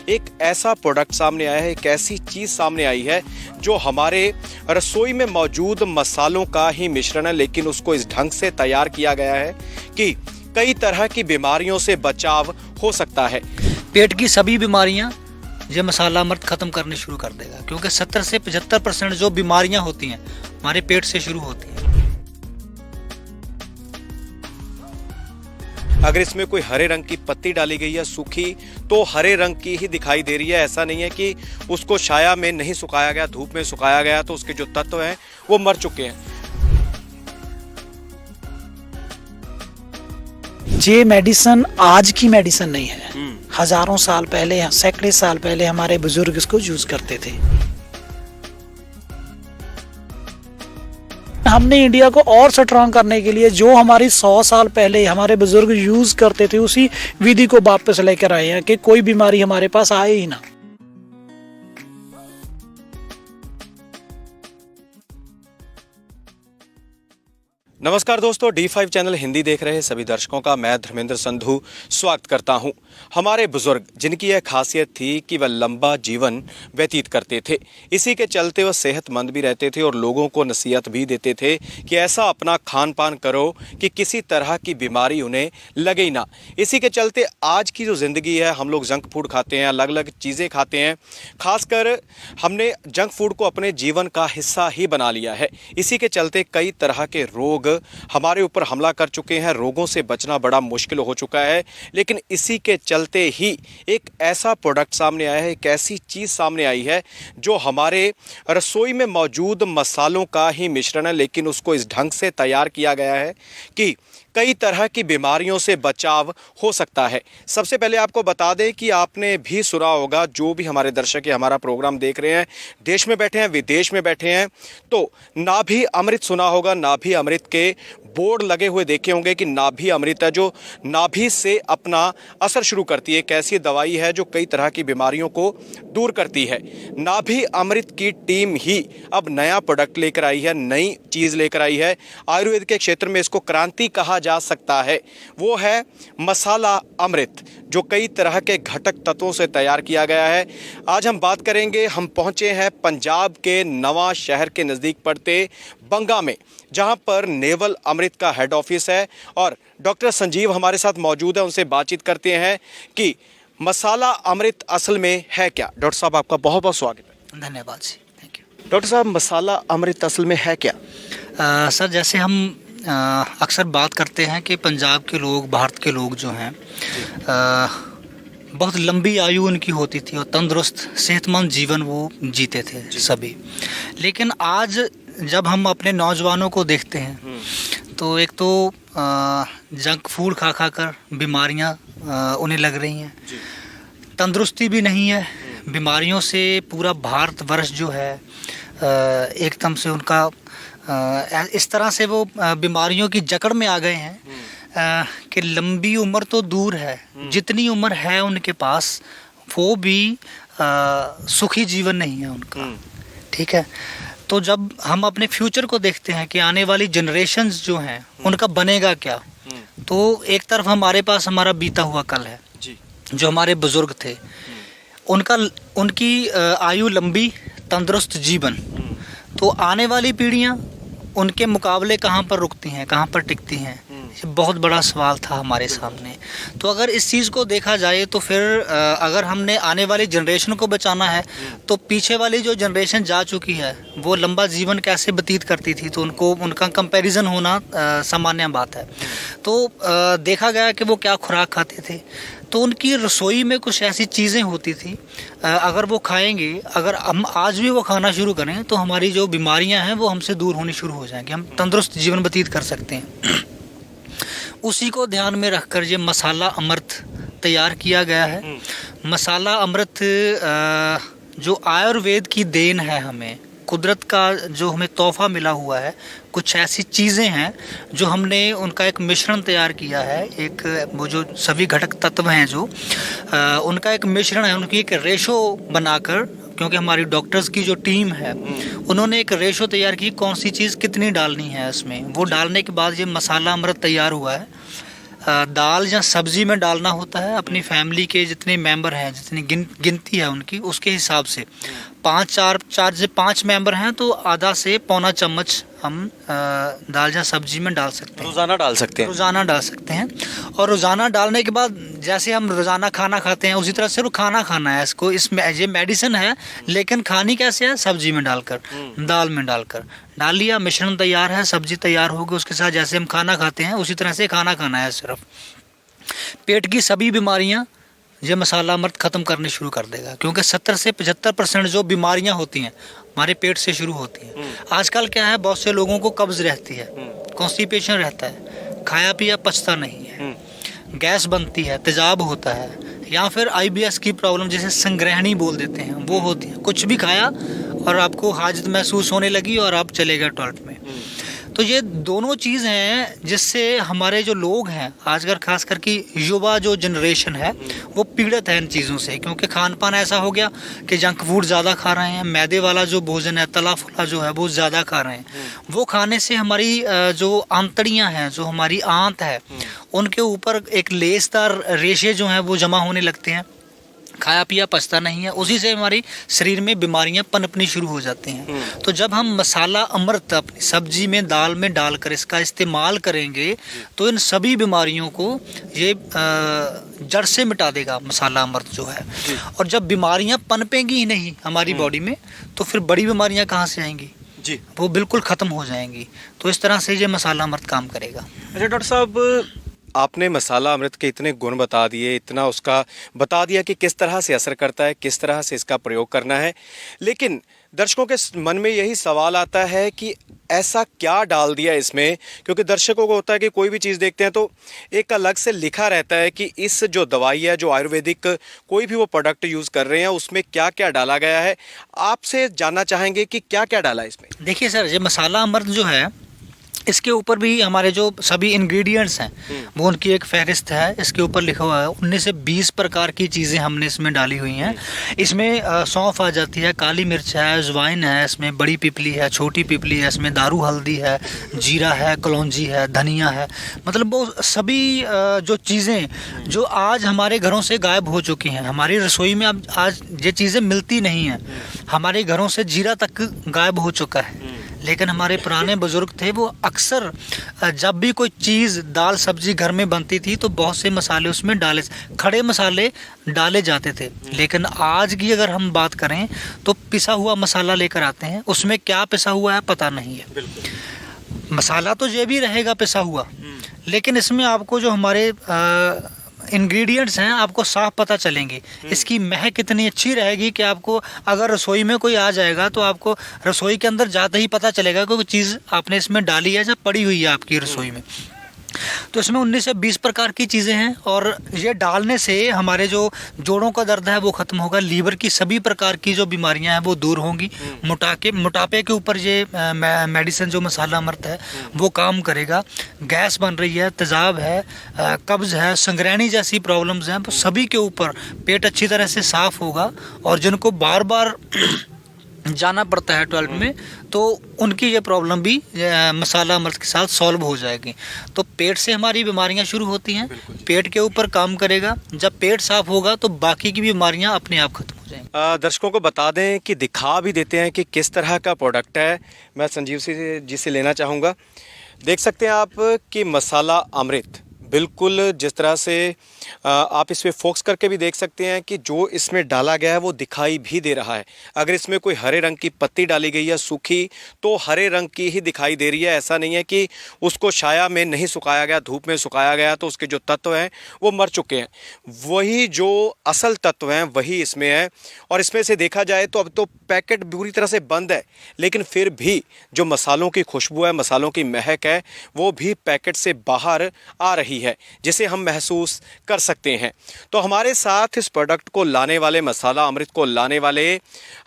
एक ऐसा प्रोडक्ट सामने आया है, एक ऐसी चीज सामने आई है जो हमारे रसोई में मौजूद मसालों का ही मिश्रण है, लेकिन उसको इस ढंग से तैयार किया गया है कि कई तरह की बीमारियों से बचाव हो सकता है। पेट की सभी बीमारियां ये मसाला अमृत खत्म करने शुरू कर देगा, क्योंकि 70 से 75% जो बीमारियां होती हैं हमारे पेट से शुरू होती हैं। अगर इसमें कोई हरे रंग की पत्ती डाली गई है सूखी, तो हरे रंग की ही दिखाई दे रही है। ऐसा नहीं है कि उसको छाया में नहीं सुखाया गया, धूप में सुखाया गया तो उसके जो तत्व हैं वो मर चुके हैं। ये मेडिसिन आज की मेडिसिन नहीं है, हजारों साल पहले, सैकड़ों साल पहले हमारे बुजुर्ग इसको यूज करते थे। हमने इंडिया को और स्ट्रांग करने के लिए जो हमारी 100 साल पहले हमारे बुजुर्ग यूज करते थे उसी विधि को वापस लेकर आए हैं कि कोई बीमारी हमारे पास आए ही ना। नमस्कार दोस्तों, D5 चैनल हिंदी देख रहे सभी दर्शकों का मैं धर्मेंद्र संधू स्वागत करता हूं। हमारे बुजुर्ग जिनकी यह खासियत थी कि वह लंबा जीवन व्यतीत करते थे, इसी के चलते वह सेहतमंद भी रहते थे और लोगों को नसीहत भी देते थे कि ऐसा अपना खान पान करो कि किसी तरह की बीमारी उन्हें लगे ही ना। इसी के चलते आज की जो ज़िंदगी है, हम लोग जंक फूड खाते हैं, अलग अलग चीज़ें खाते हैं। खासकर हमने जंक फूड को अपने जीवन का हिस्सा ही बना लिया है। इसी के चलते कई तरह के रोग हमारे ऊपर हमला कर चुके हैं, रोगों से बचना बड़ा मुश्किल हो चुका है। लेकिन इसी के चलते ही एक ऐसा प्रोडक्ट सामने आया है, एक ऐसी चीज़ सामने आई है जो हमारे रसोई में मौजूद मसालों का ही मिश्रण है, लेकिन उसको इस ढंग से तैयार किया गया है कि कई तरह की बीमारियों से बचाव हो सकता है। सबसे पहले आपको बता दें कि आपने भी सुना होगा, जो भी हमारे दर्शक हमारा प्रोग्राम देख रहे हैं, देश में बैठे हैं, विदेश में बैठे हैं, तो नाभि अमृत सुना होगा। नाभि अमृत के बोर्ड लगे हुए देखे होंगे कि नाभि अमृत है जो नाभि से अपना असर शुरू करती है। एक ऐसी दवाई है जो कई तरह की बीमारियों को दूर करती है। नाभि अमृत की टीम ही अब नया प्रोडक्ट लेकर आई है, नई चीज़ लेकर आई है। आयुर्वेद के क्षेत्र में इसको क्रांति कहा जा सकता है। वो है मसाला अमृत, जो कई तरह के घटक तत्वों से तैयार किया गया है। आज हम बात करेंगे, हम पहुंचे हैं पंजाब के नवा शहर के नज़दीक पड़ते बंगा में, जहां पर नेवल अमृत का हेड ऑफिस है और डॉक्टर संजीव हमारे साथ मौजूद है। उनसे बातचीत करते हैं कि मसाला अमृत असल में है क्या। डॉक्टर साहब, आपका बहुत बहुत स्वागत है। धन्यवाद जी, थैंक यू। डॉक्टर साहब, मसाला अमृत असल में है क्या? सर, जैसे हम अक्सर बात करते हैं कि पंजाब के लोग, भारत के लोग जो हैं, बहुत लंबी आयु उनकी होती थी और तंदुरुस्त सेहतमंद जीवन वो जीते थे सभी। लेकिन आज जब हम अपने नौजवानों को देखते हैं तो एक तो जंक फूड खा खा कर बीमारियां उन्हें लग रही हैं, तंदुरुस्ती भी नहीं है, बीमारियों से पूरा भारतवर्ष जो है एकदम से उनका इस तरह से वो बीमारियों की जकड़ में आ गए हैं कि लंबी उम्र तो दूर है, जितनी उम्र है उनके पास वो भी सुखी जीवन नहीं है उनका। ठीक है, तो जब हम अपने फ्यूचर को देखते हैं कि आने वाली जनरेशन्स जो हैं उनका बनेगा क्या, तो एक तरफ हमारे पास हमारा बीता हुआ कल है, जो हमारे बुजुर्ग थे, उनकी आयु लंबी, तंदुरुस्त जीवन, तो आने वाली पीढ़ियां उनके मुकाबले कहाँ पर रुकती हैं, कहाँ पर टिकती हैं, ये बहुत बड़ा सवाल था हमारे सामने। तो अगर इस चीज़ को देखा जाए तो फिर अगर हमने आने वाली जनरेशन को बचाना है तो पीछे वाली जो जनरेशन जा चुकी है वो लंबा जीवन कैसे व्यतीत करती थी, तो उनका कंपैरिजन होना सामान्य बात है। तो देखा गया कि वो क्या खुराक खाते थे, तो उनकी रसोई में कुछ ऐसी चीज़ें होती थी, अगर वो खाएंगे, अगर हम आज भी वो खाना शुरू करें तो हमारी जो बीमारियां हैं वो हमसे दूर होनी शुरू हो जाएंगी, हम तंदुरुस्त जीवन व्यतीत कर सकते हैं। उसी को ध्यान में रखकर ये मसाला अमृत तैयार किया गया है। मसाला अमृत जो आयुर्वेद की देन है, हमें कुदरत का जो हमें तोहफा मिला हुआ है, कुछ ऐसी चीज़ें हैं जो हमने उनका एक मिश्रण तैयार किया है। एक वो जो सभी घटक तत्व हैं जो उनका एक मिश्रण है, उनकी एक रेशो बनाकर, क्योंकि हमारी डॉक्टर्स की जो टीम है उन्होंने एक रेशो तैयार की कौन सी चीज़ कितनी डालनी है इसमें, वो डालने के बाद ये मसाला अमृत तैयार हुआ है। दाल या सब्जी में डालना होता है अपनी फैमिली के जितने मेंबर हैं, जितनी गिनती है उनकी, उसके हिसाब से 4 से 5 मेंबर हैं तो आधा से पौना चम्मच हम दाल या सब्जी में डाल सकते हैं। रोज़ाना डाल सकते हैं? रोज़ाना डाल सकते हैं। और रोज़ाना डालने के बाद जैसे हम रोज़ाना खाना खाते हैं उसी तरह से खाना खाना है इसको। इसमें ये मेडिसिन है, लेकिन खानी कैसे है? सब्जी में डालकर, दाल में डाल लिया, मिश्रण तैयार है, सब्जी तैयार होगी, उसके साथ जैसे हम खाना खाते हैं उसी तरह से खाना खाना है। सिर्फ पेट की सभी बीमारियां ये मसाला अमृत ख़त्म करने शुरू कर देगा, क्योंकि 70 से 75% जो बीमारियां होती हैं हमारे पेट से शुरू होती हैं। आजकल क्या है, बहुत से लोगों को कब्ज़ रहती है, कॉन्स्टिपेशन रहता है, खाया पिया पचता नहीं है, गैस बनती है, तेजाब होता है, या फिर IBS की प्रॉब्लम जिसे संग्रहणी बोल देते हैं वो होती है। कुछ भी खाया और आपको हाजत महसूस होने लगी और आप चले गए टॉयलेट में। तो ये दोनों चीज़ हैं जिससे हमारे जो लोग हैं आजकल, खास करके युवा जो जनरेशन है वो पीड़ित है इन चीज़ों से, क्योंकि खान पान ऐसा हो गया कि जंक फूड ज़्यादा खा रहे हैं, मैदे वाला जो भोजन है, तला फुला जो है वो ज़्यादा खा रहे हैं। वो खाने से हमारी जो आंतड़ियाँ हैं, जो हमारी आंत है, उनके ऊपर एक लेसदार रेशे जो हैं वो जमा होने लगते हैं, खाया पिया पचता नहीं है, उसी से हमारी शरीर में बीमारियां पनपनी शुरू हो जाती हैं। तो जब हम मसाला अमृत अपनी सब्जी में, दाल में डालकर इसका इस्तेमाल करेंगे तो इन सभी बीमारियों को ये जड़ से मिटा देगा मसाला अमृत जो है। और जब बीमारियां पनपेंगी ही नहीं हमारी बॉडी में तो फिर बड़ी बीमारियां कहाँ से आएंगी जी, वो बिल्कुल ख़त्म हो जाएंगी। तो इस तरह से ये मसाला अमृत काम करेगा। अच्छा डॉक्टर साहब, आपने मसाला अमृत के इतने गुण बता दिए, इतना उसका बता दिया कि किस तरह से असर करता है, किस तरह से इसका प्रयोग करना है, लेकिन दर्शकों के मन में यही सवाल आता है कि ऐसा क्या डाल दिया इसमें, क्योंकि दर्शकों को होता है कि कोई भी चीज़ देखते हैं तो एक अलग से लिखा रहता है कि इस जो दवाई है, जो आयुर्वेदिक कोई भी वो प्रोडक्ट यूज़ कर रहे हैं, उसमें क्या क्या डाला गया है। आपसे जानना चाहेंगे कि क्या क्या डाला है इसमें। देखिए सर, ये मसाला अमृत जो है इसके ऊपर भी हमारे जो सभी इंग्रेडिएंट्स हैं वो उनकी एक फहरिस्त है, इसके ऊपर लिखा हुआ है 19 से 20 प्रकार की चीज़ें हमने इसमें डाली हुई हैं। इसमें सौंफ आ जाती है, काली मिर्च है, अजवाइन है, इसमें बड़ी पिपली है, छोटी पिपली है, इसमें दारू हल्दी है, जीरा है, कलौंजी है, धनिया है। मतलब वो सभी जो चीज़ें जो आज हमारे घरों से गायब हो चुकी हैं, हमारी रसोई में अब आज ये चीज़ें मिलती नहीं हैं। हमारे घरों से जीरा तक गायब हो चुका है, लेकिन हमारे पुराने बुजुर्ग थे वो अक्सर जब भी कोई चीज़, दाल सब्जी घर में बनती थी तो बहुत से मसाले उसमें डाले, खड़े मसाले डाले जाते थे। लेकिन आज की अगर हम बात करें तो पिसा हुआ मसाला लेकर आते हैं, उसमें क्या पिसा हुआ है पता नहीं है। मसाला तो ये भी रहेगा पिसा हुआ, लेकिन इसमें आपको जो हमारे इंग्रेडिएंट्स हैं आपको साफ पता चलेंगे। इसकी महक कितनी अच्छी रहेगी कि आपको अगर रसोई में कोई आ जाएगा तो आपको रसोई के अंदर जाते ही पता चलेगा कि कोई चीज़ आपने इसमें डाली है या पड़ी हुई है आपकी रसोई में। तो इसमें 19 से 20 प्रकार की चीज़ें हैं और ये डालने से हमारे जो जोड़ों का दर्द है वो ख़त्म होगा, लीवर की सभी प्रकार की जो बीमारियां हैं वो दूर होंगी, मोटापे के ऊपर ये मेडिसिन जो मसाला अमृत है वो काम करेगा। गैस बन रही है, तेजाब है, कब्ज़ है, संग्रहणी जैसी प्रॉब्लम्स हैं, वो सभी के ऊपर पेट अच्छी तरह से साफ़ होगा। और जिनको बार बार जाना पड़ता है टॉयलेट में तो उनकी ये प्रॉब्लम भी मसाला अमृत के साथ सॉल्व हो जाएगी। तो पेट से हमारी बीमारियां शुरू होती हैं, पेट के ऊपर काम करेगा। जब पेट साफ होगा तो बाकी की बीमारियां अपने आप खत्म हो जाएंगी। दर्शकों को बता दें कि दिखा भी देते हैं कि किस तरह का प्रोडक्ट है। मैं संजीव जी से लेना चाहूँगा। देख सकते हैं आप कि मसाला अमृत बिल्कुल जिस तरह से आप इसमें फोकस करके भी देख सकते हैं कि जो इसमें डाला गया है वो दिखाई भी दे रहा है। अगर इसमें कोई हरे रंग की पत्ती डाली गई है सूखी तो हरे रंग की ही दिखाई दे रही है। ऐसा नहीं है कि उसको छाया में नहीं सुखाया गया, धूप में सुखाया गया तो उसके जो तत्व हैं वो मर चुके हैं। वही जो असल तत्व हैं वही इसमें है। और इसमें से देखा जाए तो अब तो पैकेट पूरी तरह से बंद है, लेकिन फिर भी जो मसालों की खुशबू है, मसालों की महक है वो भी पैकेट से बाहर आ रही है, जिसे हम महसूस कर सकते हैं। तो हमारे साथ इस प्रोडक्ट को लाने वाले, मसाला अमृत को लाने वाले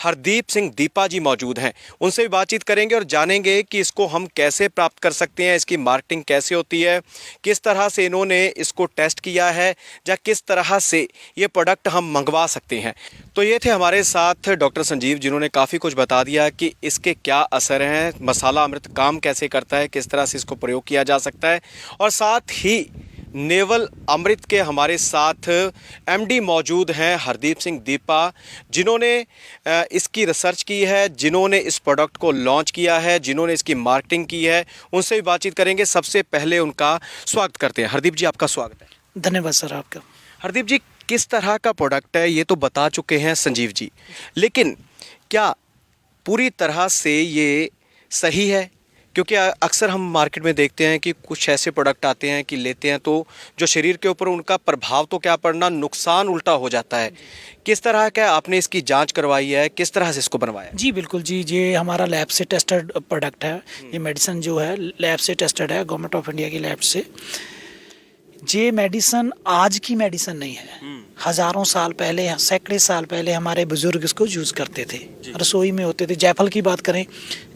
हरदीप सिंह दीपा जी मौजूद हैं। उनसे भी बातचीत करेंगे और जानेंगे कि इसको हम कैसे प्राप्त कर सकते हैं, इसकी मार्केटिंग कैसे होती है, किस तरह से इन्होंने इसको टेस्ट किया है या किस तरह से ये प्रोडक्ट हम मंगवा सकते हैं। तो ये थे हमारे साथ डॉक्टर संजीव, जिन्होंने काफ़ी कुछ बता दिया कि इसके क्या असर हैं, मसाला अमृत काम कैसे करता है, किस तरह से इसको प्रयोग किया जा सकता है। और साथ ही नेवल अमृत के हमारे साथ एमडी मौजूद हैं हरदीप सिंह दीपा, जिन्होंने इसकी रिसर्च की है, जिन्होंने इस प्रोडक्ट को लॉन्च किया है, जिन्होंने इसकी मार्केटिंग की है। उनसे भी बातचीत करेंगे। सबसे पहले उनका स्वागत करते हैं। हरदीप जी, आपका स्वागत है। धन्यवाद सर आपका। हरदीप जी, किस तरह का प्रोडक्ट है ये तो बता चुके हैं संजीव जी, लेकिन क्या पूरी तरह से ये सही है? क्योंकि अक्सर हम मार्केट में देखते हैं कि कुछ ऐसे प्रोडक्ट आते हैं कि लेते हैं तो जो शरीर के ऊपर उनका प्रभाव तो क्या पड़ना, नुकसान उल्टा हो जाता है। किस तरह का आपने इसकी जांच करवाई है, किस तरह से इसको बनवाया? जी बिल्कुल जी, ये हमारा लैब से टेस्टेड प्रोडक्ट है। ये मेडिसिन जो है लैब से टेस्टेड है, गवर्नमेंट ऑफ इंडिया की लैब से। ये मेडिसिन आज की मेडिसिन नहीं है, हजारों साल पहले, सैकड़े साल पहले हमारे बुजुर्ग इसको यूज़ करते थे, रसोई में होते थे। जायफल की बात करें,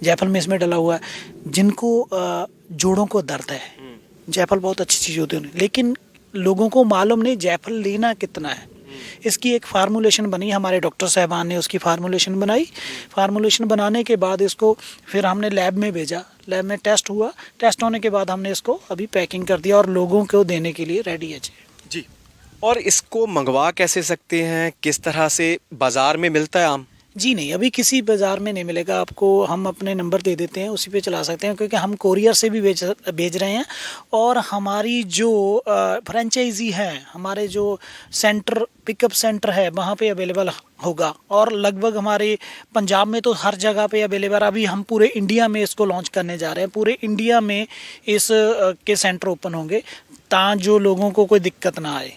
जायफल में इसमें डला हुआ है। जिनको जोड़ों को दर्द है, जायफल बहुत अच्छी चीज़ होती है, लेकिन लोगों को मालूम नहीं जायफल लेना कितना है। इसकी एक फार्मूलेशन बनी, हमारे डॉक्टर साहबान ने उसकी फार्मूलेशन बनाई। फार्मूलेशन बनाने के बाद इसको फिर हमने लैब में भेजा, लैब में टेस्ट हुआ। टेस्ट होने के बाद हमने इसको अभी पैकिंग कर दिया और लोगों को देने के लिए रेडी है जी। और इसको मंगवा कैसे सकते हैं, किस तरह से बाज़ार में मिलता है आम? जी नहीं, अभी किसी बाज़ार में नहीं मिलेगा आपको। हम अपने नंबर दे देते हैं, उसी पे चला सकते हैं, क्योंकि हम कोरियर से भी भेज रहे हैं। और हमारी जो फ्रेंचाइजी है, हमारे जो सेंटर, पिकअप सेंटर है, वहाँ पे अवेलेबल होगा। और लगभग हमारे पंजाब में तो हर जगह पे अवेलेबल। अभी हम पूरे इंडिया में इसको लॉन्च करने जा रहे हैं। पूरे इंडिया में इस के सेंटर ओपन होंगे, ताकि जो लोगों को कोई दिक्कत ना आए।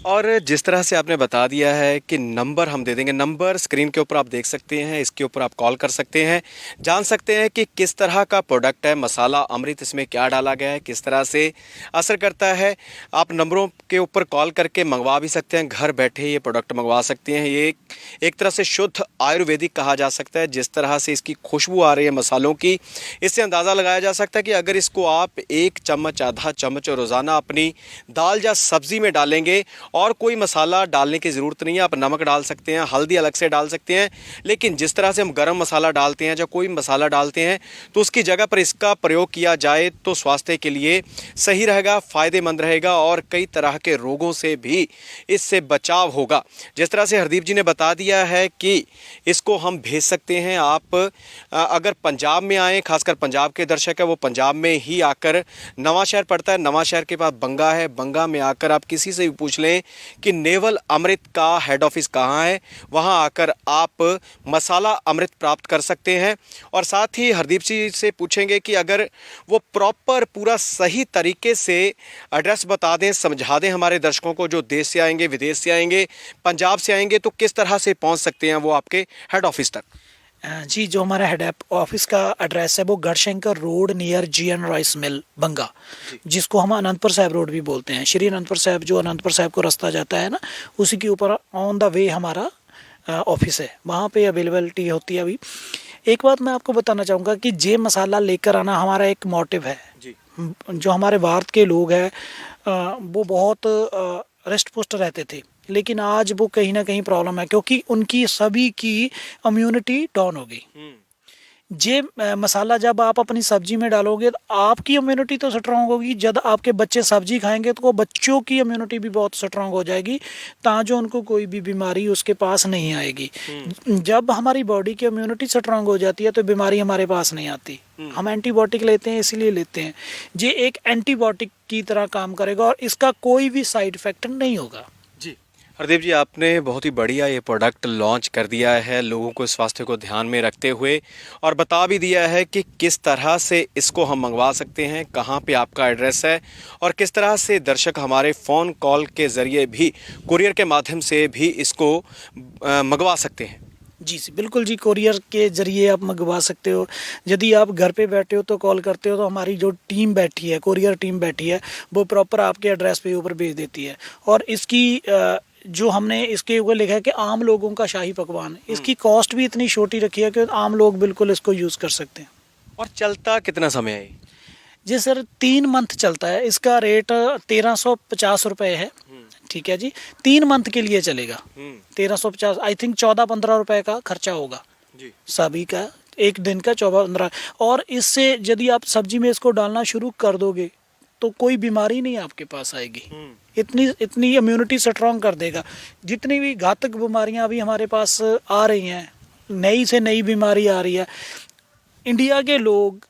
और जिस तरह से आपने बता दिया है कि नंबर हम दे देंगे, नंबर स्क्रीन के ऊपर आप देख सकते हैं, इसके ऊपर आप कॉल कर सकते हैं, जान सकते हैं कि किस तरह का प्रोडक्ट है, मसाला अमृत, इसमें क्या डाला गया है, किस तरह से असर करता है। आप नंबरों के ऊपर कॉल करके मंगवा भी सकते हैं, घर बैठे ये प्रोडक्ट मंगवा सकते हैं। ये एक तरह से शुद्ध आयुर्वेदिक कहा जा सकता है। जिस तरह से इसकी खुशबू आ रही है मसालों की, इससे अंदाज़ा लगाया जा सकता है कि अगर इसको आप 1 चम्मच, आधा चम्मच रोज़ाना अपनी दाल या सब्ज़ी में डालेंगे, और कोई मसाला डालने की ज़रूरत नहीं है। आप नमक डाल सकते हैं, हल्दी अलग से डाल सकते हैं, लेकिन जिस तरह से हम गरम मसाला डालते हैं या कोई मसाला डालते हैं, तो उसकी जगह पर इसका प्रयोग किया जाए तो स्वास्थ्य के लिए सही रहेगा, फ़ायदेमंद रहेगा, और कई तरह के रोगों से भी इससे बचाव होगा। जिस तरह से हरदीप जी ने बता दिया है कि इसको हम भेज सकते हैं। आप अगर पंजाब में आएँ, खासकर पंजाब के दर्शक है, वो पंजाब में ही आकर, नवा शहर पड़ता है, नवा शहर के पास बंगा है, बंगा में आकर आप किसी से भी पूछ लें कि नेवल अमृत का हेड ऑफिस कहाँ है, वहाँ आकर आप मसाला अमृत प्राप्त कर सकते हैं। और साथ ही हरदीप जी से पूछेंगे कि अगर वो प्रॉपर पूरा सही तरीके से एड्रेस बता दें, समझा दें हमारे दर्शकों को, जो देश से आएंगे, विदेश से आएंगे, पंजाब से आएंगे, तो किस तरह से पहुँच सकते हैं वो आपके हेड ऑफिस तक? जी, जो हमारा हेड ऑफिस का एड्रेस है वो Garhshankar road near GN rice mill Banga, जिसको हम अनंतपुर साहिब रोड भी बोलते हैं। श्री अनंतपुर साहिब, जो अनंतपुर साहिब को रास्ता जाता है ना, उसी के ऊपर ऑन द वे हमारा ऑफिस है, वहाँ पे अवेलेबिलिटी होती है। अभी एक बात मैं आपको बताना चाहूँगा कि जे मसाला लेकर आना हमारा एक मोटिव है जी। जो हमारे भारत के लोग हैं वो बहुत रिस्ट पुष्ट रहते थे, लेकिन आज वो कहीं ना कहीं प्रॉब्लम है, क्योंकि उनकी सभी की इम्यूनिटी डाउन हो गई। जे मसाला जब आप अपनी सब्जी में डालोगे तो आपकी इम्यूनिटी तो स्ट्रांग होगी, जब आपके बच्चे सब्जी खाएंगे तो बच्चों की इम्यूनिटी भी बहुत स्ट्रांग हो जाएगी, ताकि उनको कोई भी बीमारी उसके पास नहीं आएगी। जब हमारी बॉडी की इम्यूनिटी स्ट्रांग हो जाती है तो बीमारी हमारे पास नहीं आती। हम एंटीबायोटिक लेते हैं, इसीलिए लेते हैं। ये एक एंटीबायोटिक की तरह काम करेगा और इसका कोई भी साइड इफेक्ट नहीं होगा। हरदीप जी, आपने बहुत ही बढ़िया ये प्रोडक्ट लॉन्च कर दिया है, लोगों को स्वास्थ्य को ध्यान में रखते हुए, और बता भी दिया है कि किस तरह से इसको हम मंगवा सकते हैं, कहाँ पे आपका एड्रेस है, और किस तरह से दर्शक हमारे फ़ोन कॉल के ज़रिए भी, कुरियर के माध्यम से भी इसको मंगवा सकते हैं। जी बिल्कुल जी, कोरियर के ज़रिए आप मंगवा सकते हो। यदि आप घर पे बैठे हो तो कॉल करते हो तो हमारी जो टीम बैठी है, कोरियर टीम बैठी है, वो प्रॉपर आपके एड्रेस पे ऊपर भेज देती है। और इसकी जो हमने इसके ऊपर लिखा है कि आम लोगों का शाही पकवान, इसकी कॉस्ट भी इतनी छोटी रखी है कि आम लोग बिल्कुल इसको यूज़ कर सकते हैं। और चलता कितना समय है? जी सर, 3 मंथ चलता है। इसका रेट 1350 रुपये है, ठीक है जी। 3 मंथ के लिए चलेगा। 1350, आई थिंक 14-15 रुपये का खर्चा होगा जी सभी का, एक दिन का 14-15। और इससे यदि आप सब्जी में इसको डालना शुरू कर दोगे तो कोई बीमारी नहीं आपके पास आएगी। इतनी इम्यूनिटी स्ट्रॉन्ग कर देगा। जितनी भी घातक बीमारियां अभी हमारे पास आ रही हैं, नई से नई बीमारी आ रही है, इंडिया के लोग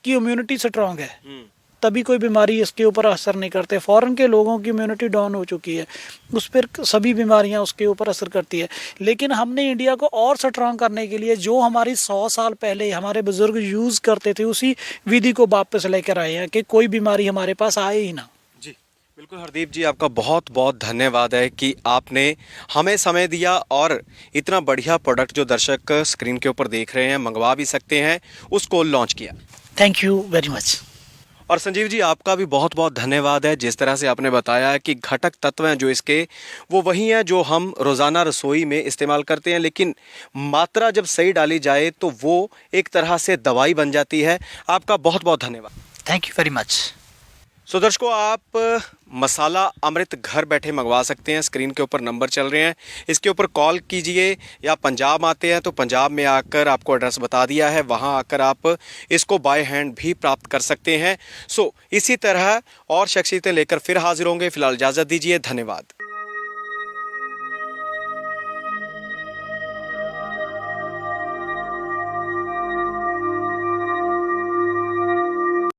की इम्यूनिटी स्ट्रॉन्ग है, तभी कोई बीमारी इसके ऊपर असर नहीं करते। फॉरेन के लोगों की इम्यूनिटी डाउन हो चुकी है, उस पर सभी बीमारियां उसके ऊपर असर करती है। लेकिन हमने इंडिया को और स्ट्रॉन्ग करने के लिए जो हमारी 100 साल पहले हमारे बुजुर्ग यूज़ करते थे, उसी विधि को वापस लेकर आए हैं कि कोई बीमारी हमारे पास आए ही ना। जी बिल्कुल हरदीप जी, आपका बहुत बहुत धन्यवाद है कि आपने हमें समय दिया और इतना बढ़िया प्रोडक्ट जो दर्शक स्क्रीन के ऊपर देख रहे हैं, मंगवा भी सकते हैं, उसको लॉन्च किया। Thank you very much. और संजीव जी, आपका भी बहुत बहुत धन्यवाद है। जिस तरह से आपने बताया है कि घटक तत्व हैं जो इसके, वो वही हैं जो हम रोज़ाना रसोई में इस्तेमाल करते हैं, लेकिन मात्रा जब सही डाली जाए तो वो एक तरह से दवाई बन जाती है। आपका बहुत बहुत धन्यवाद। Thank you very much. So दर्शकों, आप मसाला अमृत घर बैठे मंगवा सकते हैं। स्क्रीन के ऊपर नंबर चल रहे हैं, इसके ऊपर कॉल कीजिए, या पंजाब आते हैं तो पंजाब में आकर आपको एड्रेस बता दिया है, वहां आकर आप इसको बाय हैंड भी प्राप्त कर सकते हैं। सो इसी तरह और शख्सियतें लेकर फिर हाजिर होंगे। फिलहाल इजाज़त दीजिए, धन्यवाद।